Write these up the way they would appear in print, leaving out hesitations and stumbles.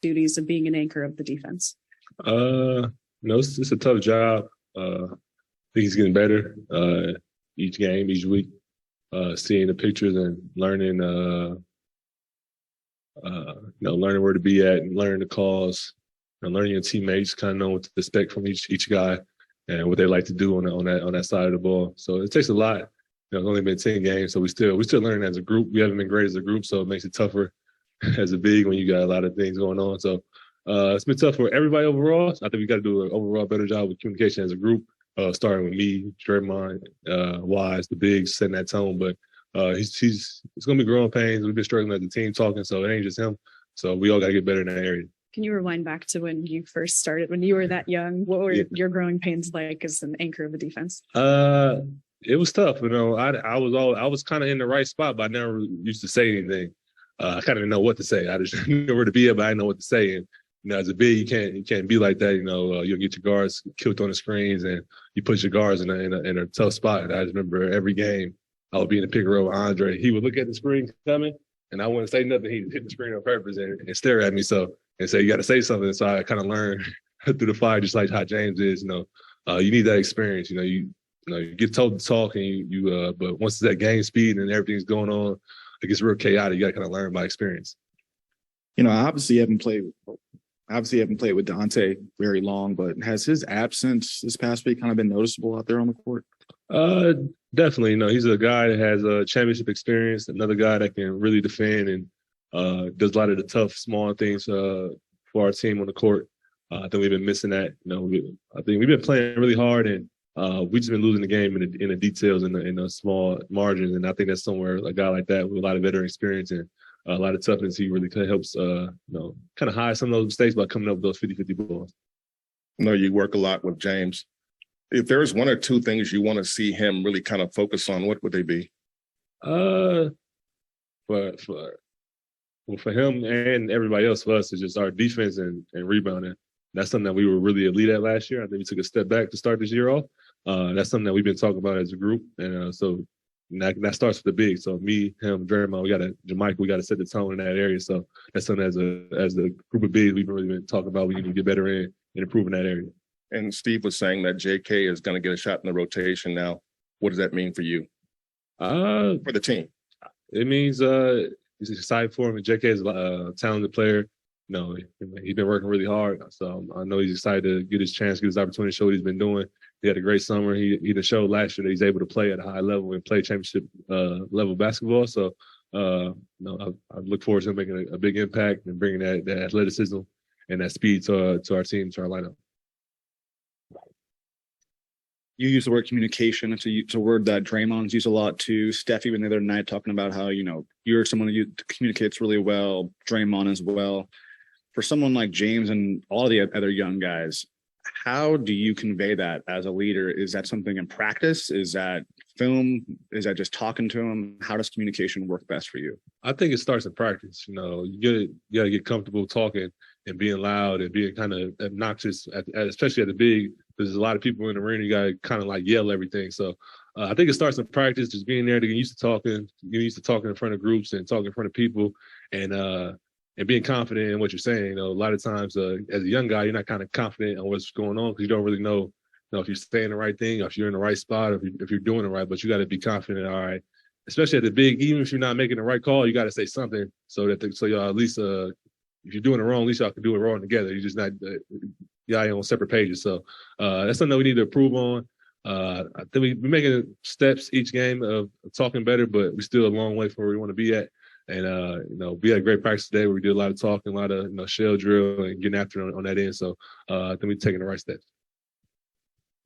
duties of being an anchor of the defense? No, it's a tough job. I think he's getting better each game, each week. Seeing the pictures and learning, learning where to be at and learning the calls, and learning your teammates, kind of know what to expect from each guy and what they like to do on that side of the ball. So it takes a lot. It's only been 10 games, so we still learning as a group. We haven't been great as a group, so it makes it tougher as a big when you got a lot of things going on. So it's been tough for everybody overall. So I think we got to do an overall better job with communication as a group, starting with me, Draymond, Wise, the bigs, setting that tone. But it's going to be growing pains. We've been struggling as a team talking, so it ain't just him. So we all got to get better in that area. Can you rewind back to when you first started, when you were that young? What were your growing pains like as an anchor of the defense? It was tough. I was kind of in the right spot, but I never used to say anything. I kind of didn't know what to say. I just knew where to be at, but I didn't know what to say. And as a big, you can't be like that. You'll get your guards killed on the screens, and you put your guards in a tough spot. And I just remember every game I would be in the pick and roll with Andre. He would look at the screen coming, and I wouldn't say nothing. He'd hit the screen on purpose and stare at me. And say, you got to say something. So I kind of learned through the fire, just like how James is. You need that experience. You get told to talk, and but once it's that game speed and everything's going on, it gets real chaotic. You got to kind of learn by experience. I obviously haven't played with Dante very long, but has his absence this past week kind of been noticeable out there on the court? Definitely. He's a guy that has a championship experience, another guy that can really defend and does a lot of the tough, small things for our team on the court. I think we've been missing that. I think we've been playing really hard, and we've just been losing the game in the details, in the small margins. And I think that's somewhere a guy like that with a lot of veteran experience and a lot of toughness, he really helps, kind of hide some of those mistakes by coming up with those 50-50 balls. You work a lot with James. If there's one or two things you want to see him really kind of focus on, what would they be? For him and everybody else, for us, it's just our defense and rebounding. That's something that we were really elite at last year. I think we took a step back to start this year off. That's something that we've been talking about as a group. And so that starts with the big. So me, him, Draymond, Jamaica, we got to set the tone in that area. So that's something as a group of bigs we've really been talking about. We need to get better in and improve in that area. And Steve was saying that JK is going to get a shot in the rotation now. What does that mean for you? For the team? It means he's excited for him. And JK is a talented player. He's been working really hard. So I know he's excited to get his chance, get his opportunity to show what he's been doing. He had a great summer. He showed last year that he's able to play at a high level and play championship level basketball. So, I look forward to him making a big impact and bringing that athleticism and that speed to our team, to our lineup. You use the word communication. It's a word that Draymond's used a lot too. Steph, even the other night, talking about how, you're someone who communicates really well, Draymond as well. For someone like James and all the other young guys, how do you convey that as a leader? Is that something in practice? Is that film? Is that just talking to them? How does communication work best for you? I think it starts in practice. You got to get comfortable talking and being loud and being kind of obnoxious, especially at the big. There's a lot of people in the arena. You got to kind of like yell everything. So I think it starts in practice, just being there to get used to talking in front of groups and talking in front of people, and being confident in what you're saying. A lot of times as a young guy, you're not kind of confident on what's going on because you don't really know, if you're saying the right thing, or if you're in the right spot, or if you're doing it right. But you got to be confident. All right, especially at the big, even if you're not making the right call, you got to say something so y'all at least if you're doing it wrong, at least y'all can do it wrong together. You're just not y'all on separate pages. So that's something that we need to improve on. I think we're making steps each game of talking better, but we're still a long way from where we want to be at. And, we had a great practice today where we did a lot of talking, a lot of, shell drill and getting after it on that end. So I think we're taking the right steps.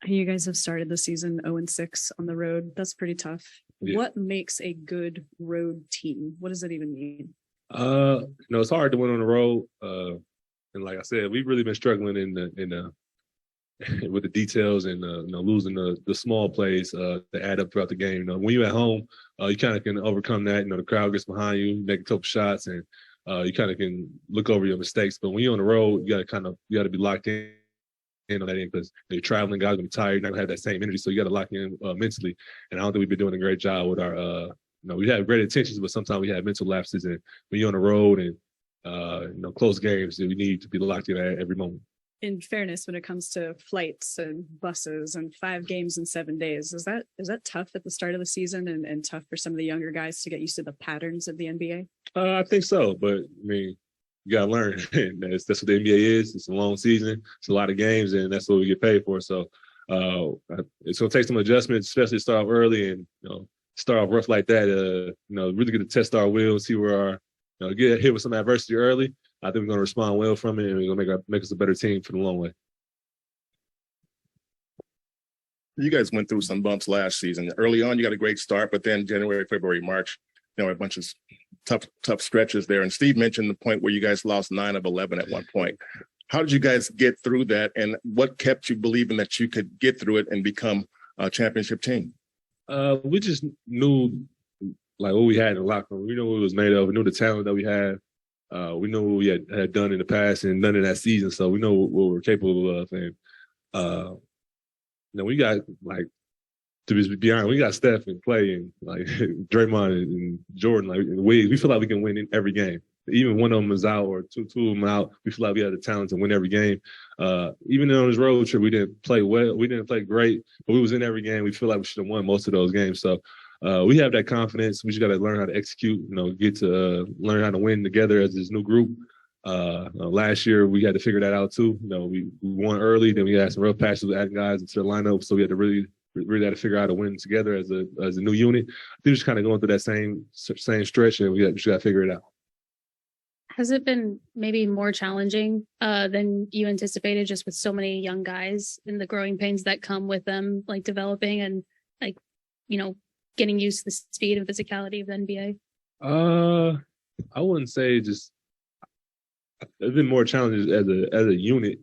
You guys have started the season 0-6 on the road. That's pretty tough. Yeah. What makes a good road team? What does that even mean? It's hard to win on the road. And like I said, we've really been struggling in the with the details and losing the small plays to add up throughout the game. When you're at home, you kind of can overcome that. The crowd gets behind you, make a couple shots, and you kind of can look over your mistakes. But when you're on the road, you got to be locked in on that end because you're traveling. Guys are gonna be tired. You're not gonna have that same energy, so you got to lock in mentally. And I don't think we've been doing a great job with our. We have great intentions, but sometimes we have mental lapses. And when you're on the road and close games that we need to be locked in at every moment. In fairness, when it comes to flights and buses and 5 games in 7 days, is that tough at the start of the season and tough for some of the younger guys to get used to the patterns of the NBA? I think so, but I mean, you gotta learn. That's what the NBA is. It's a long season. It's a lot of games, and that's what we get paid for. So it's gonna take some adjustments, especially to start off early and start off rough like that. Really get to test our will and see where our get hit with some adversity early. I think we're going to respond well from it, and we're going to make us a better team for the long way. You guys went through some bumps last season. Early on, you got a great start, but then January, February, March, a bunch of tough stretches there. And Steve mentioned the point where you guys lost 9 of 11 at one point. How did you guys get through that, and what kept you believing that you could get through it and become a championship team? We just knew like what we had in the locker room. We knew what it was made of. We knew the talent that we had. We know what we had done in the past and done in that season, so we know what we're capable of. And we got to be honest, we got Steph and Clay and Draymond and Jordan. We feel like we can win in every game. Even one of them is out or two of them out, we feel like we have the talent to win every game. Even on this road trip, we didn't play well. We didn't play great, but we was in every game. We feel like we should have won most of those games. So. We have that confidence. We just got to learn how to execute, get to learn how to win together as this new group. Last year, we had to figure that out too. We won early, then we had some rough patches with adding guys into the lineup. So we had to really had to figure out how to win together as a new unit. They're just kind of going through that same stretch, and we just got to figure it out. Has it been maybe more challenging than you anticipated, just with so many young guys and the growing pains that come with them, developing and getting used to the speed and physicality of the NBA? I wouldn't say just. There's been more challenges as a unit,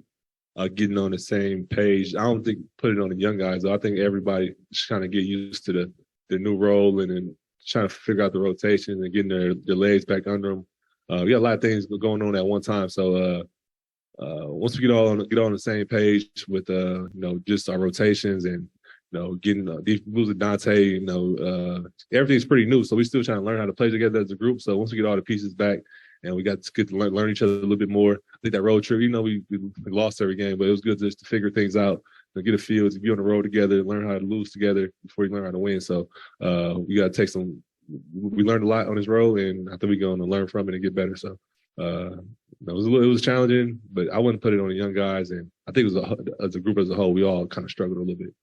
getting on the same page. I don't think put it on the young guys, though. I think everybody just kind of get used to the new role and then trying to figure out the rotation and getting their legs back under them. We got a lot of things going on at one time, so once we get all on the same page with just our rotations and. Getting these moves with Dante, everything's pretty new. So we're still trying to learn how to play together as a group. So once we get all the pieces back and we got to get to learn each other a little bit more, I think that road trip, we lost every game, but it was good just to figure things out, get a feel, to be on the road together, learn how to lose together before you learn how to win. So we got to we learned a lot on this road, and I think we're going to learn from it and get better. So it was challenging, but I wouldn't put it on the young guys. And I think it was as a group as a whole, we all kind of struggled a little bit.